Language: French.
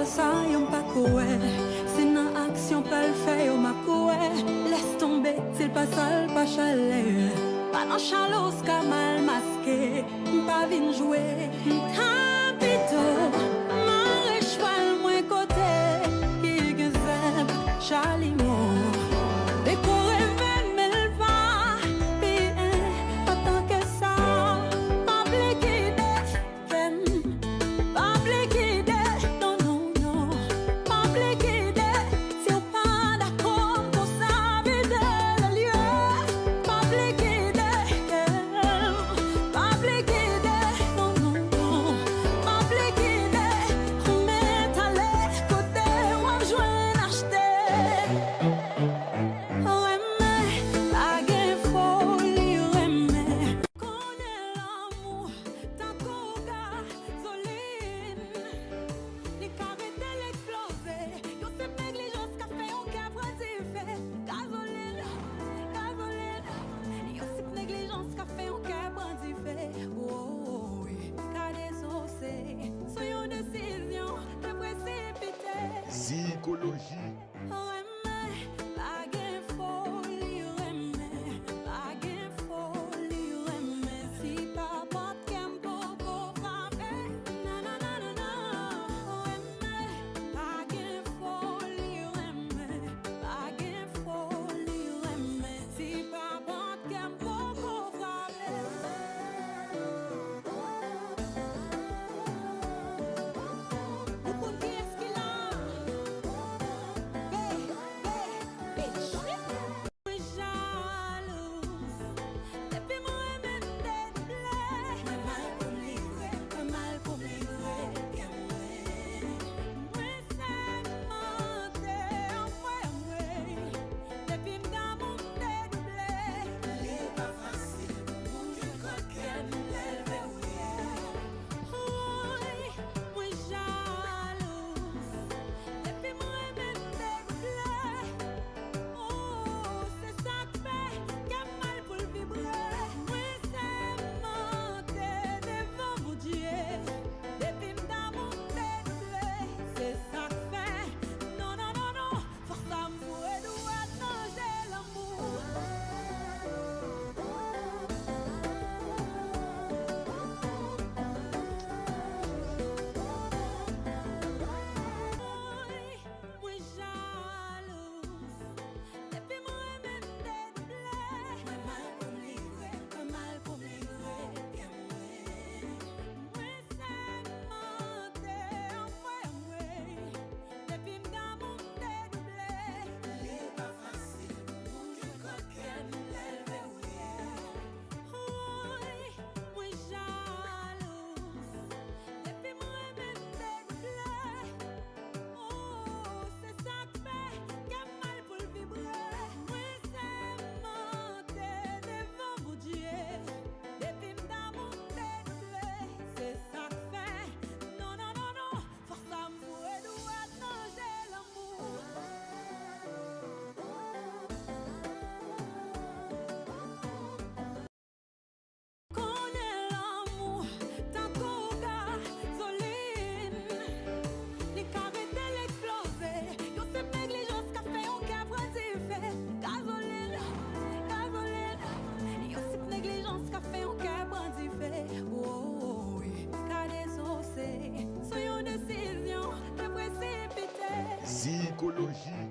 parole ça yon pas coué. C'est dans action pas le fait yon ma coué. Laisse tomber, c'est pas sale, pas chalet. Pas dans chalos qu'a mal masqué. Pas vin jouer. Capito, marre cheval moins côté. Qui gazette, chalimon. Décoré mais le pas. Bien, pas tant que ça. Pas bliqué pas bliqué non, non, non. Pas bliqué si on pas d'accord pour ça, vide le lieu. Pas bliqué pas bliqué non, non, non. Pas bliqué on met à l'aise côté, on joue acheter. Soyons décision de précipiter. Psychologie. Soyons décision de précipiter. Psychologie.